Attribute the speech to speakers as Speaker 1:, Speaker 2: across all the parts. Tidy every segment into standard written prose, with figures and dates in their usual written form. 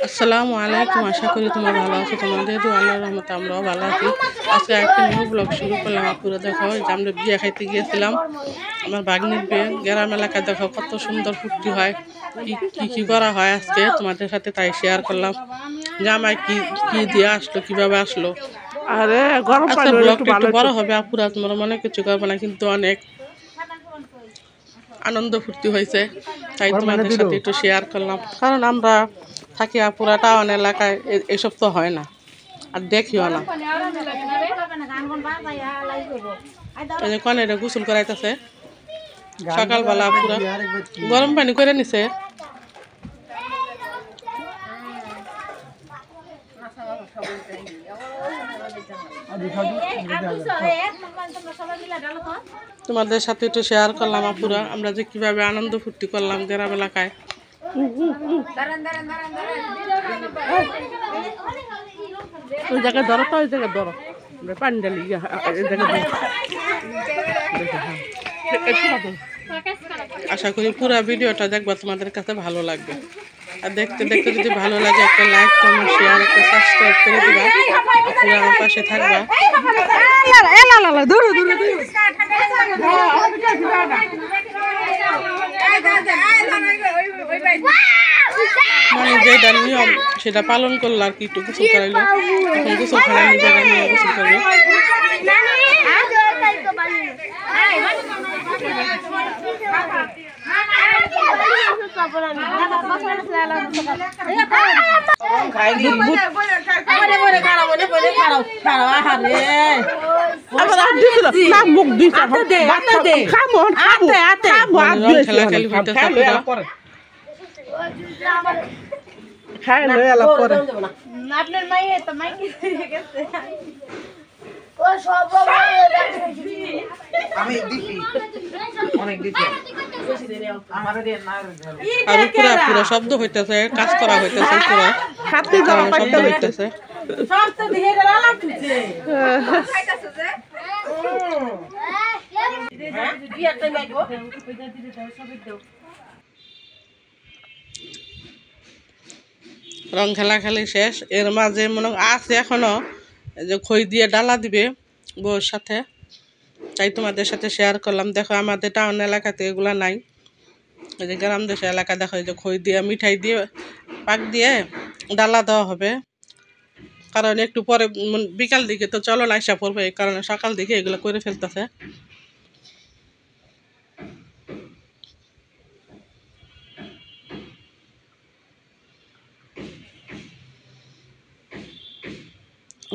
Speaker 1: আসসালামু আলাইকুম। আশা করি তোমরা ভালো আছো। তোমাদের তো আল্লাহর রহমতে আমরাও ভালো আছি। আজকে একটা নিউ ব্লগ শুরু করলাম। আপুরা দেখো যে আমরা বিয়ে খাইতে গিয়েছিলাম, আমার ভাগ্নির বিয়ে। গ্রাম এলাকায় দেখো কত সুন্দর ফুর্তি হয়, কি কি করা হয় আজকে তোমাদের সাথে তাই শেয়ার করলাম। জামাই কি কি দিয়ে আসলো, কিভাবে আসলো।
Speaker 2: আরে গরম
Speaker 1: আজকে
Speaker 2: পানি হলে একটু
Speaker 1: ব্লগটা একটু
Speaker 2: ভালো
Speaker 1: বড়
Speaker 2: হতো।
Speaker 1: হবে আপুরা, তোমরা মনে কিছু করবে না, কিন্তু অনেক আনন্দ ফুর্তি হয়েছে, তাই
Speaker 2: গরম পানি
Speaker 1: তোমাদের
Speaker 2: দিল।
Speaker 1: সাথে একটু শেয়ার করলাম। কারণ আমরা থাকি পুরা টাউন এলাকায়, এসব তো হয় না আর দেখিও না। এই যে কনেরে গোসল করাইতেছে সকালবেলা, পুরা গরম পানি করে নিছে। তোমাদের সাথে একটু শেয়ার করলাম আপুরা, আমরা যে কিভাবে আনন্দ ফুর্তি করলাম গ্রাম এলাকায়।
Speaker 2: ওই জায়গায় ধরো তো, ওই জায়গায় ধরো। পানি ডালি এই জায়গায়
Speaker 1: আশা করি পুরো ভিডিওটা দেখবা, তোমাদের কাছে ভালো লাগবে। আর দেখতে দেখতে যদি ভালো লাগে একটা লাইক, কমেন্ট, শেয়ার, একটা সাবস্ক্রাইব করে দিবা। পুরো আমার পাশে থাকবা। মানে যেটা নিয়ম সেটা পালন করলো আর কি, একটু গোসল করাইলো। এখন গোসল করাই নিজের নিয়ে গোসল করবে।
Speaker 2: মুখ দিছে
Speaker 1: খেলাখেলি হইতেছে পুরা।
Speaker 2: খায় লয়ে আলাপ করে।
Speaker 3: আপনার মাইয়ে তো মাইকে গেছে ও সব
Speaker 4: আমি দিছি অনেক দিছি আমারে দেন না
Speaker 1: আর পুরা পুরা শব্দ হইতেছে, কাজ করা হইতেছে, পুরা
Speaker 2: হাতে জামা
Speaker 1: শব্দ
Speaker 2: পাইতে
Speaker 1: হইতেছে।
Speaker 3: সব তো দিয়ে গেলা লাগছে খাইতাছে যে বিয়া তো মাইগো কইতা দিতে দাও সবই দাও।
Speaker 1: রং খেলাখালি শেষ, এর মাঝে মনে আছে এখনো যে খই দিয়ে ডালা দিবে বউর সাথে, তাই তোমাদের সাথে শেয়ার করলাম। দেখো আমাদের টাউন এলাকাতে এগুলা নাই, এই যে গ্রাম দেশের এলাকা দেখো এই যে খই দিয়ে মিঠাই দিয়ে পাক দিয়ে ডালা দেওয়া হবে। কারণ একটু পরে বিকাল দিকে তো চলো না আসা পড়বে, এই কারণে সকাল দিকে এগুলো করে ফেলতেছে।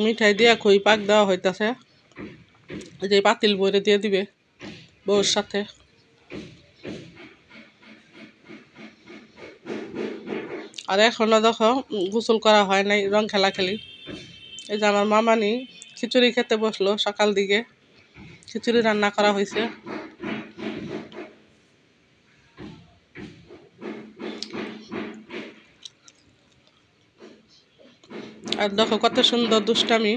Speaker 1: মিঠাই দিয়ে খই পাক দেওয়া হইতাছে, যে পাতিল বইরে দিয়ে দিবে বউর সাথে। আর এখনো দেখো গোসল করা হয় নাই, রং খেলা খেলি। এই যে আমার মামানি খিচুড়ি খেতে বসলো, সকাল দিকে খিচুড়ি রান্না করা হয়েছে। আর দেখো কত সুন্দর দুষ্টামি।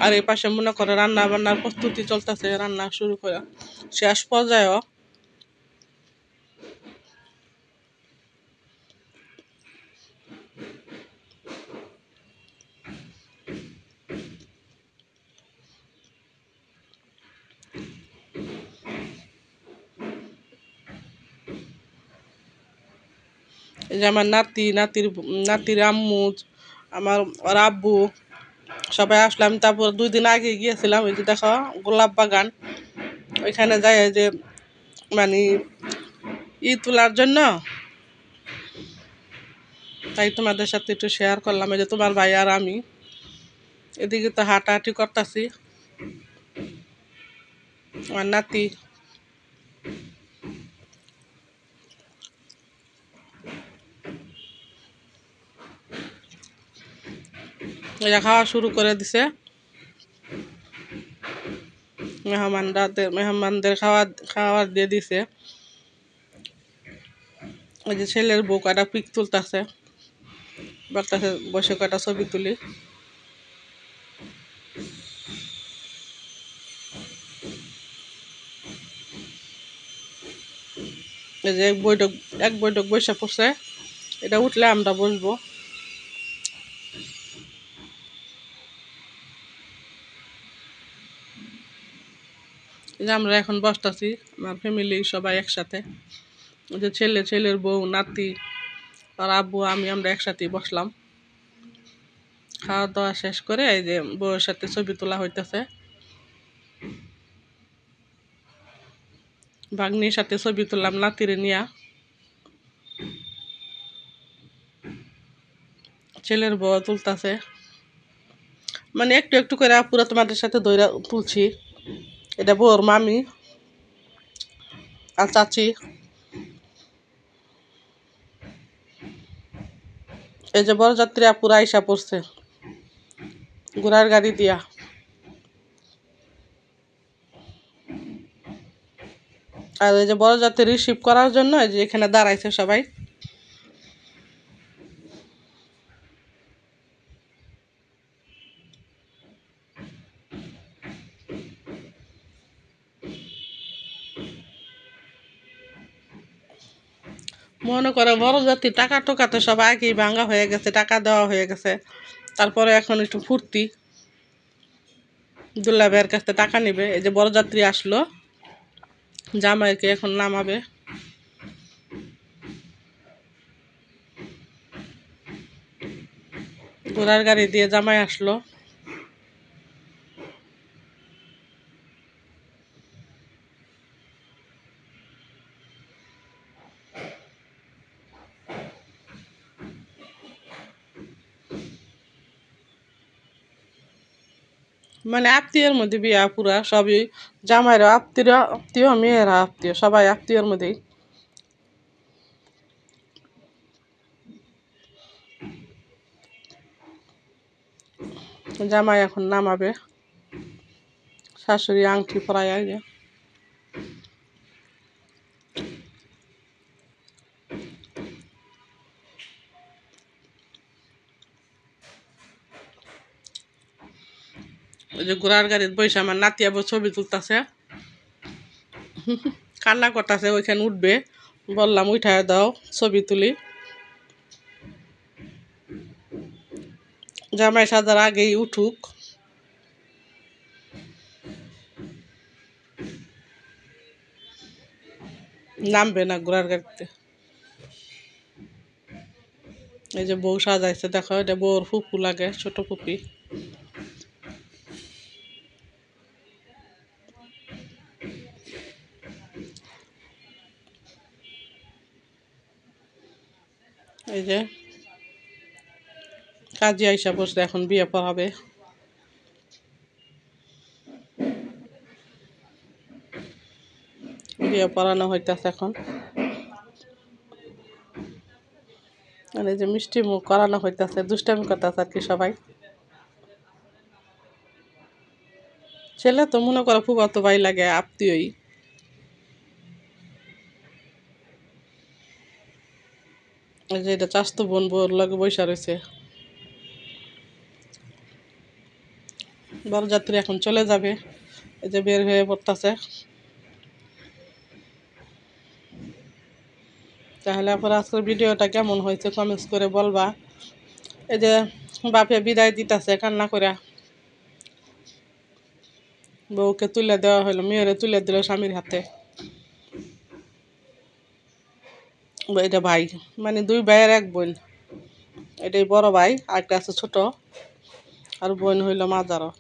Speaker 1: আর এই পাশে মনে করে রান্না বান্নার প্রস্তুতি চলতেছে, রান্না শুরু করে শেষ পর্যায়ে। এই যে আমার নাতির আম্মু, আমার ওর আব্বু সবাই আসলাম। তারপর 2 দিন আগে গিয়েছিলাম, ওই যে দেখো গোলাপ বাগান, ওইখানে যাই যে মানে তোলার জন্য, তাই তোমাদের সাথে একটু শেয়ার করলাম। এই যে তোমার ভাই আর আমি এদিকে তো হাঁটাহাঁটি করতেছি। আমার নাতি এটা খাওয়া শুরু করে দিছে। মেহমানদের খাওয়ার দিয়ে দিছে। ওই যে ছেলের বউ কয়টা পিক তুলতেছে, বলতেছে বসে কয়টা ছবি তুলি। এই যে এক বৈঠক বসে পড়ছে, এটা উঠলে আমরা বসবো। এই যে আমরা এখন বসতেছি আমার ফ্যামিলি সবাই একসাথে, ওই যে ছেলের বউ, নাতি আর আব্বু, আমরা একসাথেই বসলাম। খাওয়া দাওয়া শেষ করে এই যে বউয়ের সাথে ছবি তোলা হইতেছে, ভাগ্নির সাথে ছবি তুললাম নাতিরে নিয়া। ছেলের বউ তুলতাছে, মানে একটু একটু করে পুরো তোমাদের সাথে দইরা তুলছি। এটা বউর মামি আর চাচি। এই যে বরযাত্রী আপুরা আইসা পড়ছে ঘোড়ার গাড়ি দিয়া। আর এই যে বরযাত্রী রিসিভ করার জন্য এই যে এখানে দাঁড়াইছে সবাই। মনে করো বরযাত্রী টাকা টোকা তো সব আগেই ভাঙা হয়ে গেছে, টাকা দেওয়া হয়ে গেছে, তারপরে এখন একটু ফুর্তি, দুল্লা ভাইয়ের কাছ থেকে টাকা নিবে। এই যে বরযাত্রী আসলো, জামাইকে এখন নামাবে। ঘোড়ার গাড়ি দিয়ে জামাই আসলো। মানে আত্মীয়ের মধ্যে বিয়া পুরা সবই, জামাইরা আত্মীয়, মেয়েরা আত্মীয়, সবাই আত্মীয়র মধ্যেই। জামাই এখন নামাবে, শাশুড়ি আংটি পরায় আগে। ওই যে ঘোড়ার গাড়ির বসে আমার নাতি আবার ছবি তুলতেছে, কান্না করতেছে, ওইখানে উঠবে। বললাম উঠায় দাও, ছবি তুলি। জামাই সাজার আগেই উঠুক। নামবে না ঘোড়ার গাড়িতে। এই যে বউ সাজাইছে, দেখো এটা বউর ফুপু লাগে, ছোট ফুপি। এই যে কাজী আইসা বসে, এখন বিয়ে পড়াবে। বিয়ে পড়ানো হইতেছে এখন। আর এই যে মিষ্টি মুখ করানো হইতেছে, দুষ্টামি করতেছে আর কি সবাই। ছেলে তো মনে করো ফুফাতো ভাই লাগে, আত্মীয়ই। এই যে এটা চাস্তো বোন বউর লগে বৈশা রয়েছে। বরযাত্রী এখন চলে যাবে, এই যে বের হয়ে পড়তেছে। তাহলে আপনার আজকের ভিডিওটা কেমন হয়েছে কমেন্টস করে বলবা। এই যে বাপে বিদায় দিতেছে কান্না করে, বউকে তুলে দেওয়া হলো, মেয়েরে তুলে দিল স্বামীর হাতে। এটা ভাই, মানে দুই ভাইয়ের এক বোন। এটাই বড় ভাই, আরেকটা আছে ছোট, আর বোন হইল মাজারও।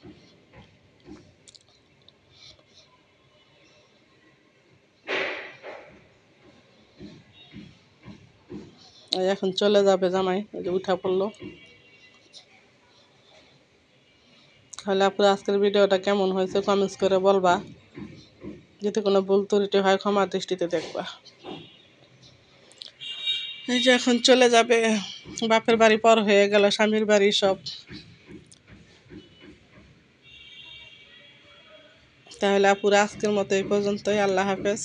Speaker 1: এখন চলে যাবে জামাই, এই যে উঠা পড়লো। তাহলে আপনার আজকের ভিডিওটা কেমন হয়েছে কমেন্টস করে বলবা। যদি কোনো ভুল ত্রুটি হয় ক্ষমা দৃষ্টিতে দেখবা। এই যে এখন চলে যাবে, বাপের বাড়ি পর হয়ে গেল, স্বামীর বাড়ি সব। তাহলে আপুরা আজকের মতো এই পর্যন্তই। আল্লাহ হাফেজ।